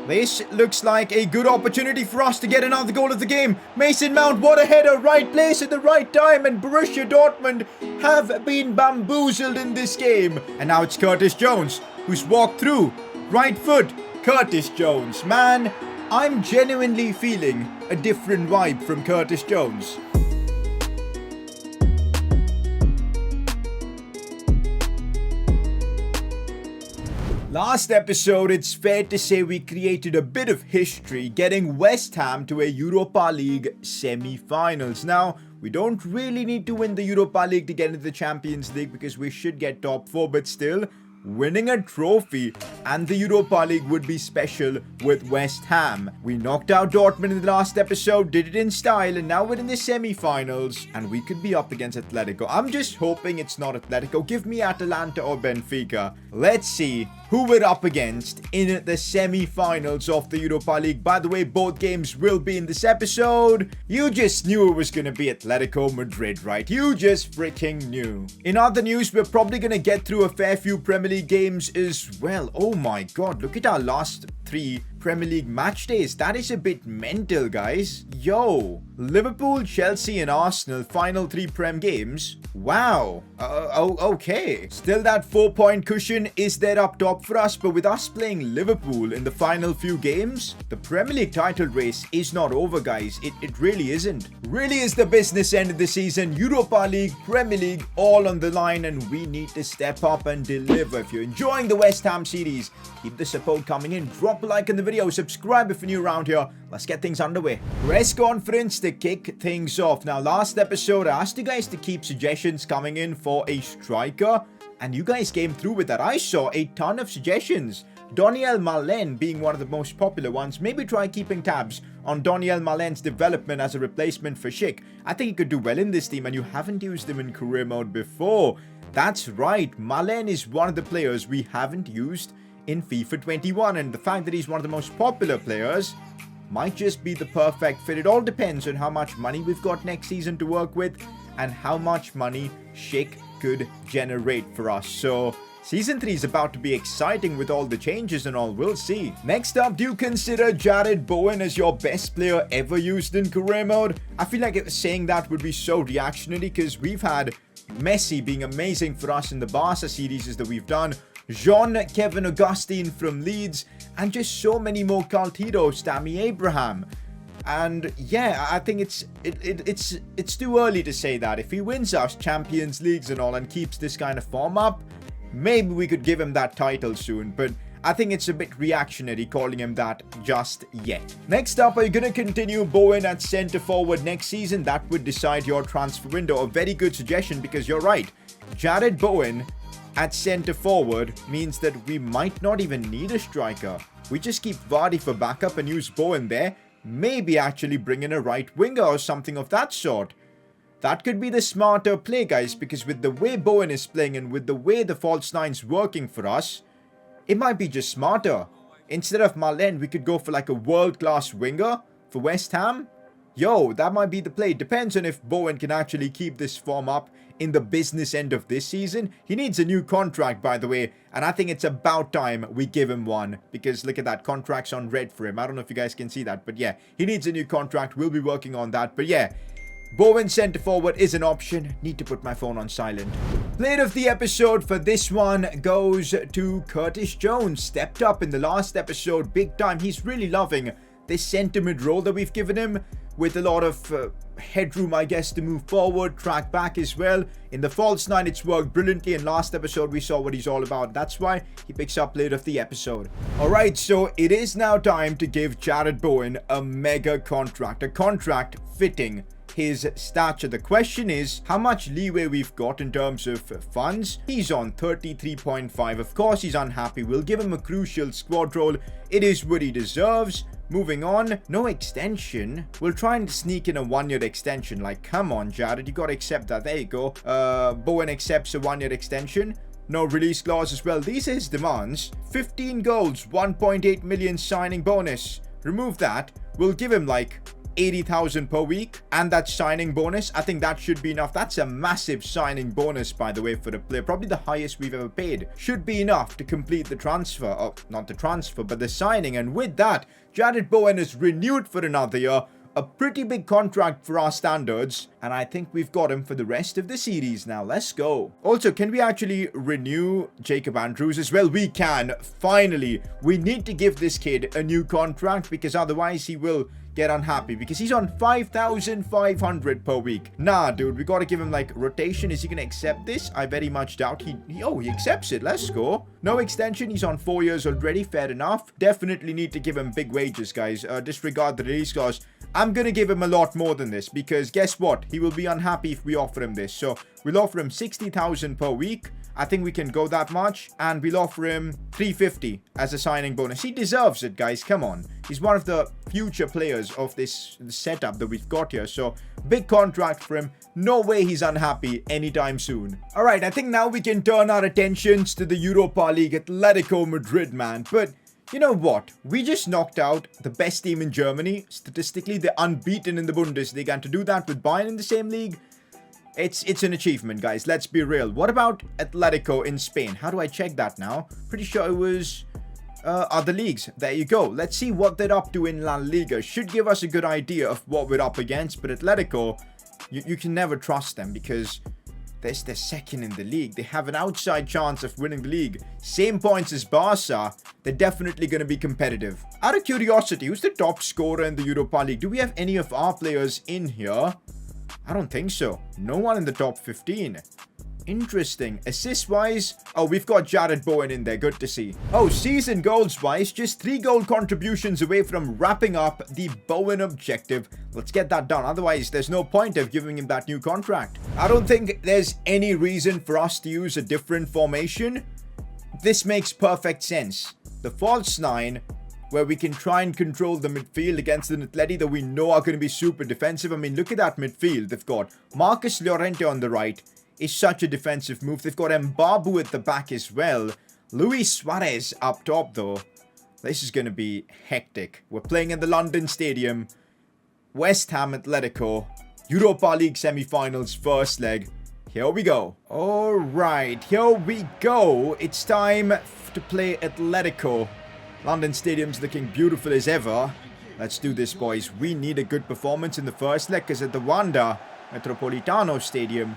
This looks like a good opportunity for us to get another goal of the game. Mason Mount, what a header, right place at the right time, and Borussia Dortmund have been bamboozled in this game. And now it's Curtis Jones, who's walked through. Right foot, Curtis Jones. Man, I'm genuinely feeling a different vibe from Curtis Jones. Last episode, it's fair to say we created a bit of history, getting West Ham to a Europa League semi-finals. Now, we don't really need to win the Europa League to get into the Champions League because we should get top 4, but still, winning a trophy and the Europa League would be special with West Ham. We knocked out Dortmund in the last episode, did it in style, and now we're in the semi-finals and we could be up against Atletico. I'm just hoping it's not Atletico. Give me Atalanta or Benfica. Let's see who we're up against in the semi-finals of the Europa League. By the way, both games will be in this episode. You just knew it was going to be Atletico Madrid, right? You just freaking knew. In other news, we're probably going to get through a fair few Premier League games as well. Oh my god, look at our last 3 Premier League match days. That is a bit mental, guys. Yo, Liverpool, Chelsea and Arsenal final 3 Prem games. Wow. Okay. Still that 4-point cushion is there up top for us, but with us playing Liverpool in the final few games, the Premier League title race is not over, guys. It really isn't. Really is the business end of the season. Europa League, Premier League, all on the line, and we need to step up and deliver. If you're enjoying the West Ham series, keep the support coming in. Drop a like in the video, subscribe if you're new around here. Let's get things underway. Press conference to kick things off. Now, last episode, I asked you guys to keep suggestions coming in for a striker, and you guys came through with that. I saw a ton of suggestions. Daniel Malen being one of the most popular ones. Maybe try keeping tabs on Daniel Malen's development as a replacement for Schick. I think he could do well in this team, and you haven't used him in career mode before. That's right, Malen is one of the players we haven't used in FIFA 21, and the fact that he's one of the most popular players might just be the perfect fit. It all depends on how much money we've got next season to work with and how much money Schick could generate for us. So Season 3 is about to be exciting with all the changes and all, we'll see. Next up, do you consider Jarrod Bowen as your best player ever used in career mode? I feel like saying that would be so reactionary because we've had Messi being amazing for us in the Barca series that we've done, Jean-Kevin Augustine from Leeds, and just so many more cult heroes, Tammy Abraham. And yeah, I think it's too early to say that. If he wins us Champions Leagues and all and keeps this kind of form up, maybe we could give him that title soon, but I think it's a bit reactionary calling him that just yet. Next up, are you going to continue Bowen at centre forward next season? That would decide your transfer window. A very good suggestion because you're right. Jarrod Bowen at centre forward means that we might not even need a striker. We just keep Vardy for backup and use Bowen there. Maybe actually bring in a right winger or something of that sort. That could be the smarter play, guys, because with the way Bowen is playing and with the way the false nine's working for us, it might be just smarter. Instead of Malen, we could go for like a world-class winger for West Ham. Yo, that might be the play. Depends on if Bowen can actually keep this form up in the business end of this season. He needs a new contract, by the way, and I think it's about time we give him one, because look at that, contract's on red for him. I don't know if you guys can see that, but yeah, he needs a new contract. We'll be working on that, but yeah, Bowen centre forward is an option. Need to put my phone on silent. Player of the episode for this one goes to Curtis Jones. Stepped up in the last episode big time. He's really loving this centre mid role that we've given him, with a lot of headroom, I guess, to move forward, track back as well. In the false nine, it's worked brilliantly. In last episode, we saw what he's all about. That's why he picks up player of the episode. Alright, so it is now time to give Jarrod Bowen a mega contract. A contract fitting his stature. The question is how much leeway we've got in terms of funds. He's on 33.5. Of course, he's unhappy. We'll give him a crucial squad role. It is what he deserves. Moving on, no extension. We'll try and sneak in a 1-year extension. Like, come on, Jarrod, you gotta accept that. There you go. Bowen accepts a 1-year extension. No release clause as well. These are his demands. 15 goals, 1.8 million signing bonus. Remove that. We'll give him like 80,000 per week, and that signing bonus, I think that should be enough. That's a massive signing bonus, by the way, for the player. Probably the highest we've ever paid. Should be enough to complete the transfer. Oh, not the transfer, but the signing. And with that, Jared Bowen is renewed for another year. A pretty big contract for our standards, and I think we've got him for the rest of the series now. Let's go. Also, can we actually renew Jacob Andrews as well? We can. Finally, we need to give this kid a new contract because otherwise he will get unhappy because he's on 5,500 per week. Nah, dude, we gotta give him like rotation. Is he gonna accept this? I very much doubt he accepts it. Let's go. No extension. He's on 4 years already. Fair enough. Definitely need to give him big wages, guys. Disregard the release clause. I'm gonna give him a lot more than this because guess what? He will be unhappy if we offer him this. So we'll offer him 60,000 per week. I think we can go that much, and we'll offer him 350 as a signing bonus. He deserves it, guys. Come on. He's one of the future players of this setup that we've got here. So big contract for him. No way he's unhappy anytime soon. All right, I think now we can turn our attentions to the Europa League, Atletico Madrid, man. But you know what? We just knocked out the best team in Germany. Statistically, they're unbeaten in the Bundesliga. And to do that with Bayern in the same league, it's an achievement, guys. Let's be real. What about Atletico in Spain? How do I check that now? Pretty sure it was other leagues. There you go. Let's see what they're up to in La Liga. Should give us a good idea of what we're up against. But Atletico, you can never trust them because they're second in the league. They have an outside chance of winning the league. Same points as Barca. They're definitely going to be competitive. Out of curiosity, who's the top scorer in the Europa League? Do we have any of our players in here? I don't think so. No one in the top 15. Interesting. Assist-wise, oh, we've got Jared Bowen in there. Good to see. Oh, season goals-wise, just 3 goal contributions away from wrapping up the Bowen objective. Let's get that done. Otherwise, there's no point of giving him that new contract. I don't think there's any reason for us to use a different formation. This makes perfect sense. The false 9, where we can try and control the midfield against an Atleti that we know are going to be super defensive. I mean, look at that midfield. They've got Marcus Llorente on the right. Is such a defensive move. They've got Mbabu at the back as well. Luis Suarez up top, though. This is going to be hectic. We're playing in the London Stadium. West Ham Atletico. Europa League semi-finals first leg. Here we go. All right, here we go. It's time to play Atletico. London Stadium's looking beautiful as ever. Let's do this, boys. We need a good performance in the first leg because at the Wanda Metropolitano Stadium,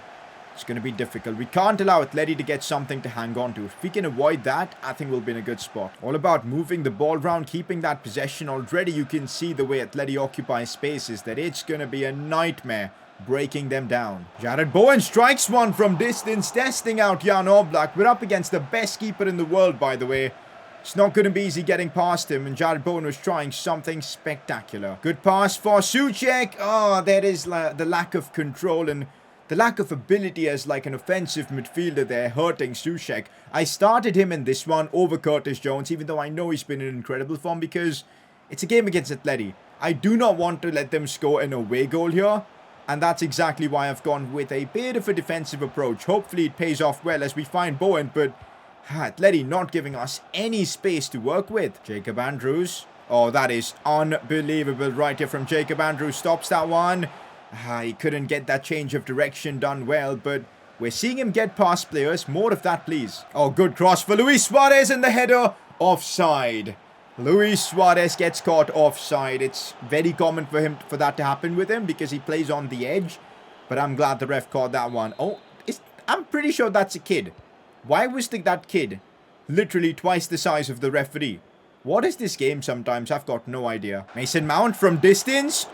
it's going to be difficult. We can't allow Atleti to get something to hang on to. If we can avoid that, I think we'll be in a good spot. All about moving the ball around, keeping that possession. Already you can see the way Atleti occupies spaces that it's going to be a nightmare breaking them down. Jared Bowen strikes one from distance, testing out Jan Oblak. We're up against the best keeper in the world, by the way. It's not going to be easy getting past him, and Jared Bowen was trying something spectacular. Good pass for Souček. Oh, there is the lack of control and the lack of ability as like an offensive midfielder there, hurting Souček. I started him in this one over Curtis Jones, even though I know he's been in incredible form because it's a game against Atleti. I do not want to let them score an away goal here, and that's exactly why I've gone with a bit of a defensive approach. Hopefully it pays off well as we find Bowen, but Atleti not giving us any space to work with. Jacob Andrews. Oh, that is unbelievable right here from Jacob Andrews. Stops that one. He couldn't get that change of direction done well, but we're seeing him get past players. More of that, please. Oh, good cross for Luis Suarez and the header. Offside. Luis Suarez gets caught offside. It's very common for that to happen with him because he plays on the edge, but I'm glad the ref caught that one. Oh, I'm pretty sure that's a kid. Why was that kid literally twice the size of the referee? What is this game sometimes? I've got no idea. Mason Mount from distance.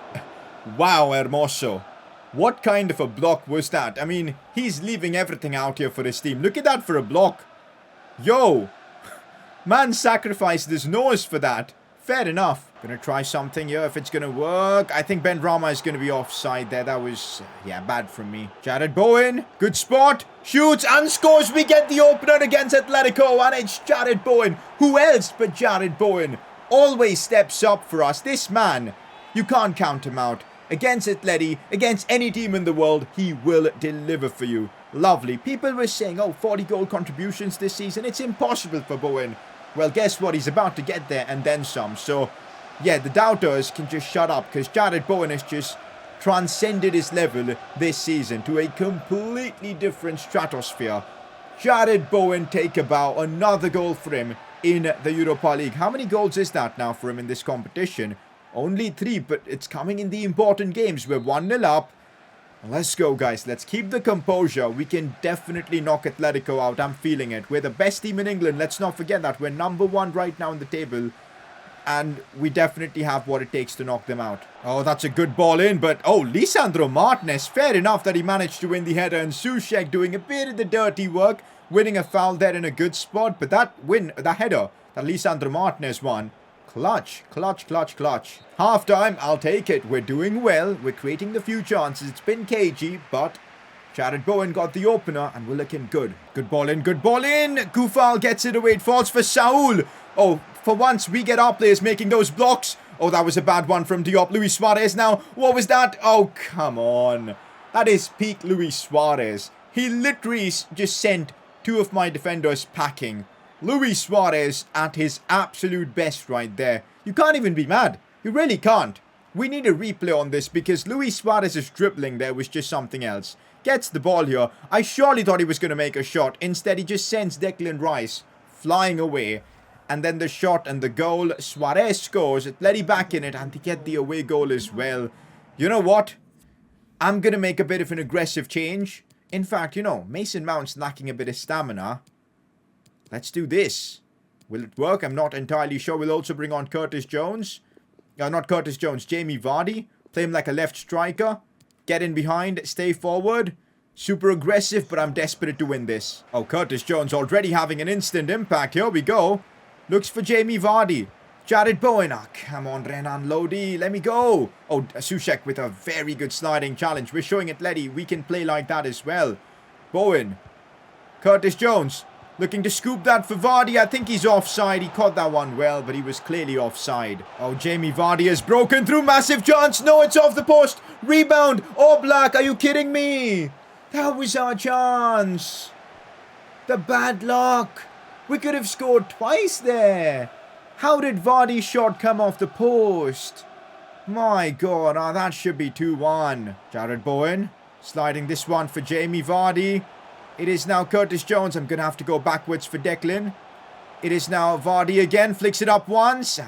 Wow, Hermoso. What kind of a block was that? I mean, he's leaving everything out here for his team. Look at that for a block. Yo. Man sacrificed his nose for that. Fair enough. Gonna try something here if it's gonna work. I think Ben Rama is gonna be offside there. That was, yeah, bad from me. Jared Bowen. Good spot. Shoots and scores. We get the opener against Atletico, and it's Jared Bowen. Who else but Jared Bowen? Always steps up for us. This man, you can't count him out. Against Atleti, against any team in the world, he will deliver for you. Lovely. People were saying, oh, 40 goal contributions this season. It's impossible for Bowen. Well, guess what? He's about to get there and then some. So, yeah, the doubters can just shut up, because Jared Bowen has just transcended his level this season to a completely different stratosphere. Jared Bowen take about another goal for him in the Europa League. How many goals is that now for him in this competition? Only 3, but it's coming in the important games. We're 1-0 up. Let's go, guys. Let's keep the composure. We can definitely knock Atletico out. I'm feeling it. We're the best team in England. Let's not forget that. We're number 1 right now in the table. And we definitely have what it takes to knock them out. Oh, that's a good ball in. But, oh, Lisandro Martinez. Fair enough that he managed to win the header. And Souček doing a bit of the dirty work. Winning a foul there in a good spot. But that header that Lisandro Martinez won. Clutch, clutch, clutch, clutch. Half time, I'll take it. We're doing well. We're creating the few chances. It's been cagey, but Jared Bowen got the opener and we're looking good. Good ball in, good ball in. Kufal gets it away. It falls for Saul. Oh, for once, we get our players making those blocks. Oh, that was a bad one from Diop. Luis Suarez now. What was that? Oh, come on. That is peak Luis Suarez. He literally just sent 2 of my defenders packing. Luis Suarez at his absolute best right there. You can't even be mad. You really can't. We need a replay on this because Luis Suarez's dribbling there was just something else. Gets the ball here. I surely thought he was going to make a shot. Instead, he just sends Declan Rice flying away. And then the shot and the goal. Suarez scores. Atleti back in it and they get the away goal as well. You know what? I'm going to make a bit of an aggressive change. In fact, you know, Mason Mount's lacking a bit of stamina. Let's do this. Will it work? I'm not entirely sure. We'll also bring on Curtis Jones. Not Curtis Jones. Jamie Vardy. Play him like a left striker. Get in behind. Stay forward. Super aggressive, but I'm desperate to win this. Oh, Curtis Jones already having an instant impact. Here we go. Looks for Jamie Vardy. Jared Bowen. Oh, come on, Renan Lodi. Let me go. Oh, Souček with a very good sliding challenge. We're showing Atleti we can play like that as well. Bowen. Curtis Jones. Looking to scoop that for Vardy. I think he's offside. He caught that one well, but he was clearly offside. Oh, Jamie Vardy has broken through. Massive chance. No, it's off the post. Rebound. Oh, Black. Are you kidding me? That was our chance. The bad luck. We could have scored twice there. How did Vardy's shot come off the post? My God. Oh, that should be 2-1. Jared Bowen sliding this one for Jamie Vardy. It is now Curtis Jones. I'm going to have to go backwards for Declan. It is now Vardy again. Flicks it up once.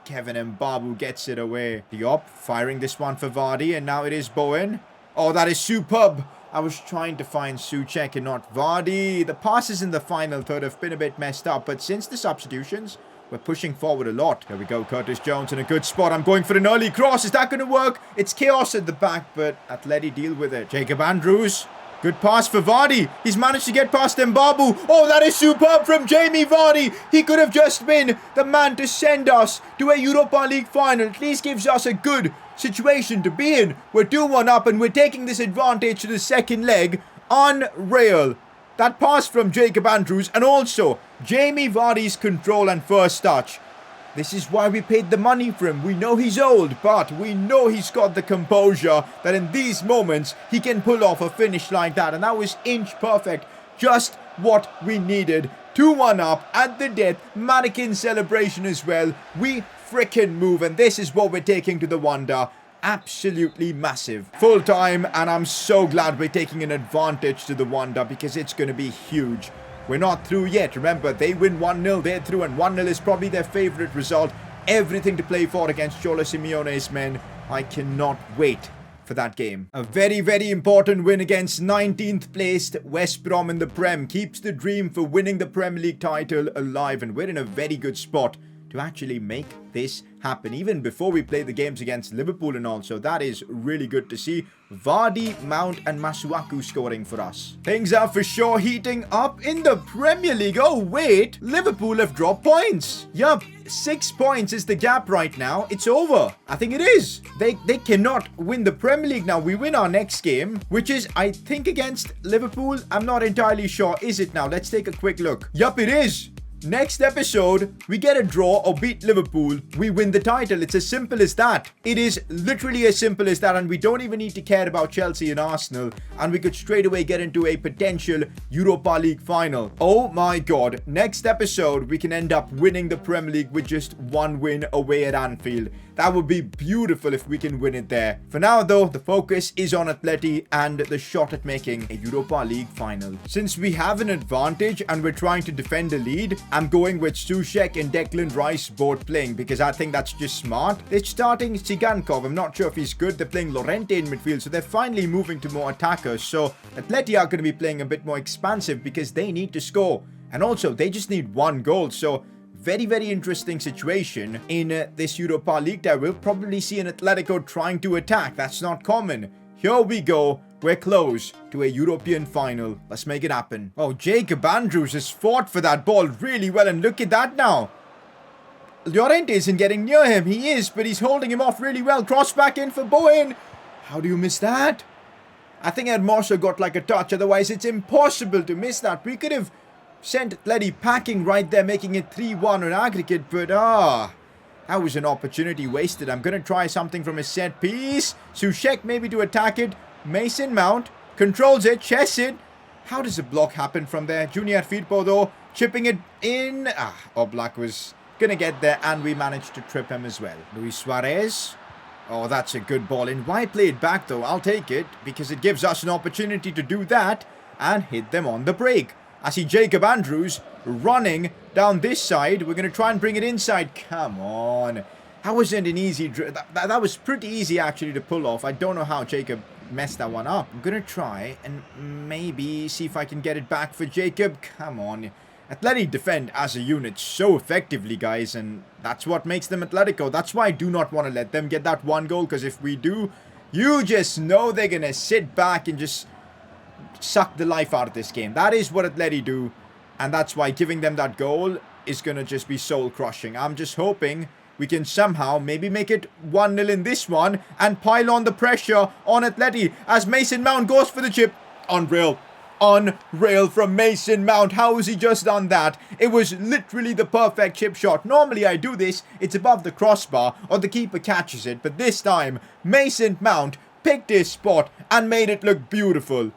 Kevin Mbabu gets it away. Diop firing this one for Vardy. And now it is Bowen. Oh, that is superb. I was trying to find Souček and not Vardy. The passes in the final third have been a bit messed up. But since the substitutions, we're pushing forward a lot. There we go. Curtis Jones in a good spot. I'm going for an early cross. Is that going to work? It's chaos at the back, but Atleti deal with it. Jacob Andrews. Good pass for Vardy. He's managed to get past Mbabu. Oh, that is superb from Jamie Vardy. He could have just been the man to send us to a Europa League final. At least gives us a good situation to be in. We're 2-1 up and we're taking this advantage to the second leg. Unreal. That pass from Jacob Andrews and also Jamie Vardy's control and first touch. This is why we paid the money for him. We know he's old, but we know he's got the composure that in these moments he can pull off a finish like that. And that was inch perfect. Just what we needed. 2-1 up at the death. Mannequin celebration as well. We frickin' move. And this is what we're taking to the Wanda. Absolutely massive. Full time. And I'm so glad we're taking an advantage to the Wanda because it's going to be huge. We're not through yet. Remember, they win 1-0, they're through, and 1-0 is probably their favourite result. Everything to play for against Cholo Simeone's men. I cannot wait for that game. A very, very important win against 19th placed West Brom in the Prem. Keeps the dream for winning the Premier League title alive, and we're in a very good spot to actually make this happen, even before we play the games against Liverpool and all. So that is really good to see. Vardy, Mount and Masuaku scoring for us. Things are for sure heating up in the Premier League. Oh wait, Liverpool have dropped points. Yup, 6 points is the gap right now. It's over. I think it is. They cannot win the Premier League now. We win our next game, which is, I think, against Liverpool. I'm not entirely sure. Is it now? Let's take a quick look. Yup, it is. Next episode, we get a draw or beat Liverpool, we win the title. It's as simple as that. It is literally as simple as that, and we don't even need to care about Chelsea and Arsenal, and we could straight away get into a potential Europa League final. Oh my god, next episode, we can end up winning the Premier League with just one win away at Anfield. That would be beautiful if we can win it there. For now though, the focus is on Atleti and the shot at making a Europa League final. Since we have an advantage and we're trying to defend the lead, I'm going with Souček and Declan Rice both playing because I think that's just smart. They're starting Tsigankov. I'm not sure if he's good. They're playing Llorente in midfield, so they're finally moving to more attackers. So Atleti are going to be playing a bit more expansive because they need to score. And also, they just need one goal. So very, very interesting situation in this Europa League that we'll probably see an Atletico trying to attack. That's not common. Here we go. We're close to a European final. Let's make it happen. Oh, Jacob Andrews has fought for that ball really well. And look at that now. Llorente isn't getting near him. He is, but he's holding him off really well. Cross back in for Bowen. How do you miss that? I think Hermoso got like a touch. Otherwise, it's impossible to miss that. We could have sent Atleti packing right there, making it 3-1 on aggregate. But, that was an opportunity wasted. I'm going to try something from a set piece. Souček maybe to attack it. Mason Mount controls it, chests it. How does a block happen from there? Junior Firpo though, chipping it in. Oblak was going to get there and we managed to trip him as well. Luis Suarez. Oh, that's a good ball in. Why play it back though? I'll take it because it gives us an opportunity to do that and hit them on the break. I see Jacob Andrews running down this side. We're going to try and bring it inside. Come on. That wasn't an easy... That was pretty easy actually to pull off. I don't know how Jacob messed that one up. I'm going to try and maybe see if I can get it back for Jacob. Come on. Atleti defend as a unit so effectively, guys. And that's what makes them Atletico. That's why I do not want to let them get that one goal. Because if we do, you just know they're going to sit back and just suck the life out of this game. That is what Atleti do. And that's why giving them that goal is going to just be soul crushing. I'm just hoping we can somehow maybe make it 1-0 in this one and pile on the pressure on Atleti as Mason Mount goes for the chip. Unreal. Unreal from Mason Mount. How has he just done that? It was literally the perfect chip shot. Normally I do this, it's above the crossbar or the keeper catches it. But this time, Mason Mount picked his spot and made it look beautiful.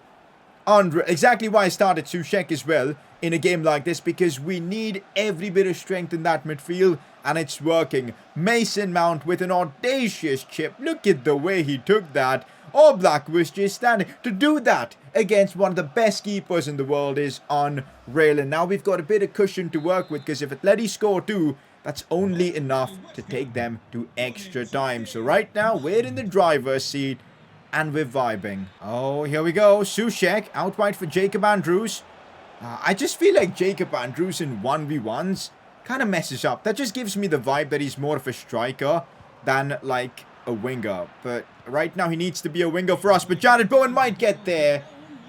Exactly why I started Souček as well in a game like this, because we need every bit of strength in that midfield, and it's working. Mason Mount with an audacious chip. Look at the way he took that. Oblak was just standing. To do that against one of the best keepers in the world is unreal. And now we've got a bit of cushion to work with, because if Atleti score 2, that's only enough to take them to extra time. So right now, we're in the driver's seat. And we're vibing. Oh, here we go. Souček out wide for Jacob Andrews. I just feel like Jacob Andrews in 1v1s kind of messes up. That just gives me the vibe that he's more of a striker than like a winger. But right now he needs to be a winger for us. But Jared Bowen might get there.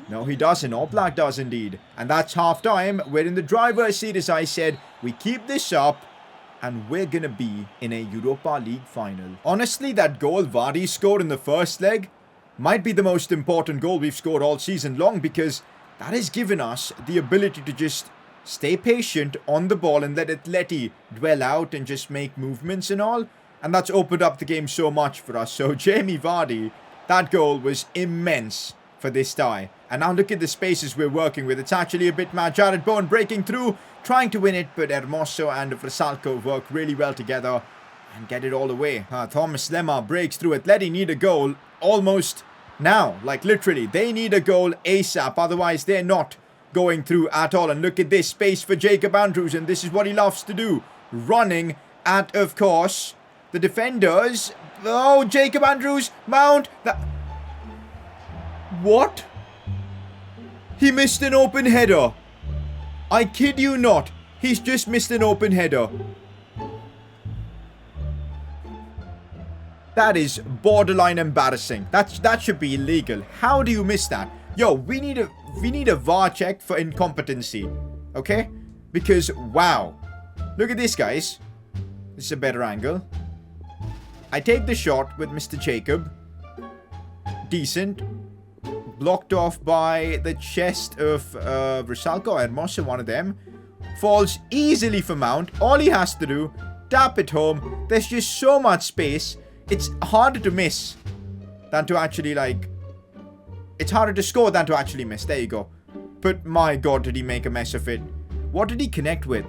No, he doesn't. Oblak does indeed. And that's half time. We're in the driver's seat, as I said. We keep this up. And we're going to be in a Europa League final. Honestly, that goal Vardy scored in the first leg might be the most important goal we've scored all season long, because that has given us the ability to just stay patient on the ball and let Atleti dwell out and just make movements and all. And that's opened up the game so much for us. So Jamie Vardy, that goal was immense for this tie. And now look at the spaces we're working with. It's actually a bit mad. Jared Bowen breaking through, trying to win it, but Hermoso and Vrsaljko work really well together and get it all the way. Thomas Lemar breaks through. Atleti need a goal almost now. Like literally, they need a goal ASAP. Otherwise, they're not going through at all. And look at this space for Jacob Andrews. And this is what he loves to do. Running at, of course, the defenders. Oh, Jacob Andrews. Mount. What? He missed an open header. I kid you not. He's just missed an open header. That is borderline embarrassing. That should be illegal. How do you miss that? Yo, we need a VAR check for incompetency. Okay? Because wow. Look at this, guys. This is a better angle. I take the shot with Mr. Jacob. Decent. Blocked off by the chest of Vrsaljko and Hermoso, one of them. falls easily for Mount. All he has to do, tap it home. There's just so much space. It's harder to miss than to actually, like... It's harder to score than to actually miss. There you go. But my god, did he make a mess of it. What did he connect with?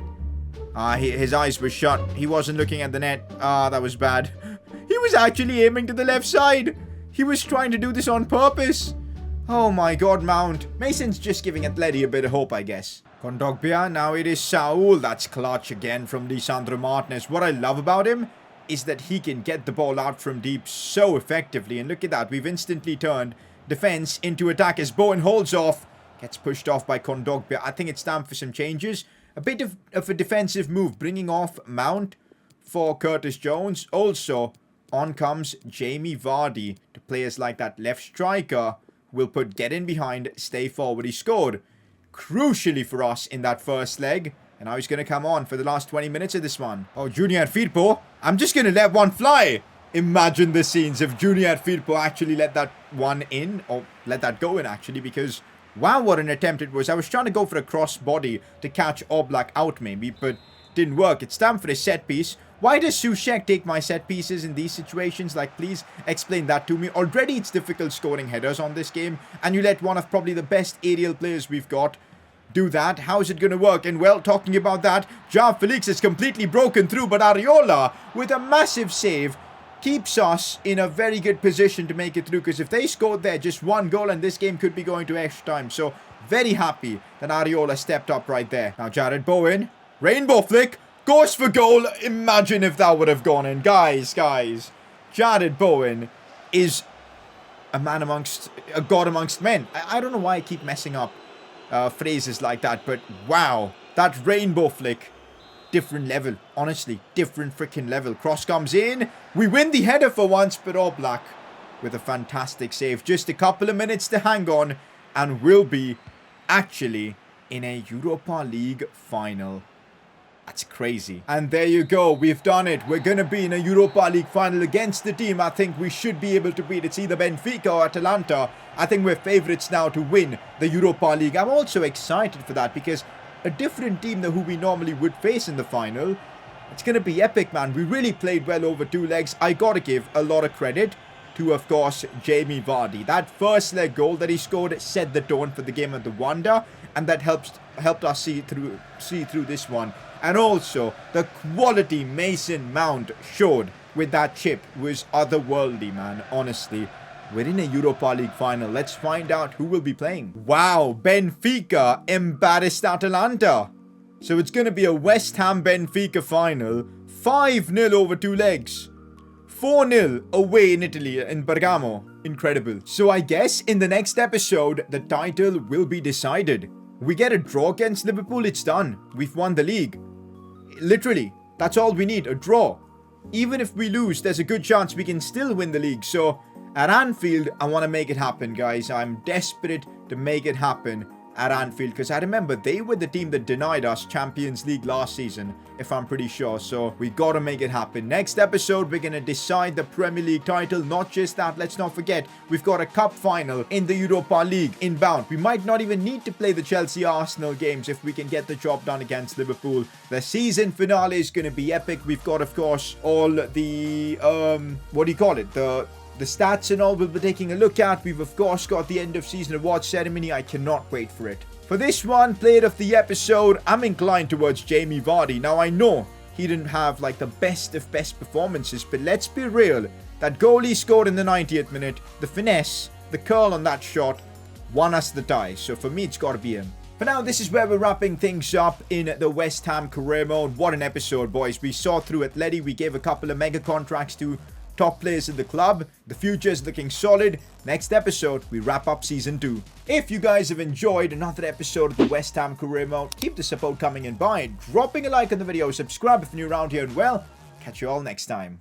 His eyes were shut. He wasn't looking at the net. That was bad. He was actually aiming to the left side. He was trying to do this on purpose. Oh my god, Mount. Mason's just giving Atleti a bit of hope, I guess. Kondogbia, now it is Saul. That's clutch again from Lisandro Martinez. What I love about him is that he can get the ball out from deep so effectively. And look at that. We've instantly turned defense into attack as Bowen holds off. Gets pushed off by Kondogbia. I think it's time for some changes. A bit of a defensive move, bringing off Mount for Curtis Jones. Also, on comes Jamie Vardy to players like that left striker. Will put get in behind, stay forward. He scored crucially for us in that first leg. And now he's going to come on for the last 20 minutes of this one. Oh, Junior Firpo. I'm just going to let one fly. Imagine the scenes if Junior Firpo actually let that one in. Or let that go in, actually. Because, wow, what an attempt it was. I was trying to go for a cross body to catch Oblak out, maybe. But didn't work. It's time for a set piece. Why does Soucek take my set pieces in these situations? Like, please explain that to me. Already it's difficult scoring headers on this game. And you let one of probably the best aerial players we've got do that. How is it going to work? And well, talking about that, João Felix is completely broken through. But Areola, with a massive save, keeps us in a very good position to make it through. Because if they scored there, just one goal and this game could be going to extra time. So, very happy that Areola stepped up right there. Now, Jared Bowen, rainbow flick. Goes for goal. Imagine if that would have gone in. Guys. Jared Bowen is a god amongst men. I don't know why I keep messing up phrases like that. But wow. That rainbow flick. Different level. Honestly. Different freaking level. Cross comes in. We win the header for once. But Oblak with a fantastic save. Just a couple of minutes to hang on. And we'll be actually in a Europa League final. That's crazy. And there you go. We've done it. We're going to be in a Europa League final against the team I think we should be able to beat. It's either Benfica or Atalanta. I think we're favourites now to win the Europa League. I'm also excited for that because a different team than who we normally would face in the final. It's going to be epic, man. We really played well over 2 legs. I got to give a lot of credit to, of course, Jamie Vardy. That first leg goal that he scored set the tone for the game of the wonder. And that helped us see through this one. And also, the quality Mason Mount showed with that chip was otherworldly, man. Honestly, we're in a Europa League final. Let's find out who will be playing. Wow, Benfica embarrassed Atalanta. So it's going to be a West Ham Benfica final. 5-0 over 2 legs. 4-0 away in Italy, in Bergamo. Incredible. So I guess in the next episode, the title will be decided. We get a draw against Liverpool, it's done. We've won the league. Literally, that's all we need, a draw. Even if we lose, there's a good chance we can still win the league. So, at Anfield, I want to make it happen, guys. I'm desperate to make it happen at Anfield. Because I remember they were the team that denied us Champions League last season, if I'm pretty sure. So, we got to make it happen. Next episode, we're going to decide the Premier League title. Not just that, let's not forget, we've got a cup final in the Europa League inbound. We might not even need to play the Chelsea-Arsenal games if we can get the job done against Liverpool. The season finale is going to be epic. We've got, of course, all the, what do you call it? The stats and all we'll be taking a look at. We've, of course, got the end of season awards ceremony. I cannot wait for it. For this one, player of the episode, I'm inclined towards Jamie Vardy. Now, I know he didn't have, like, the best of best performances, but let's be real. That goal he scored in the 90th minute, the finesse, the curl on that shot, won us the tie. So, for me, it's got to be him. For now, this is where we're wrapping things up in the West Ham career mode. What an episode, boys. We saw through Atleti. We gave a couple of mega contracts to top players in the club. The future is looking solid. Next episode, we wrap up season 2. If you guys have enjoyed another episode of the West Ham career mode, keep the support coming in by dropping a like on the video, subscribe if you're new around here, and well, catch you all next time.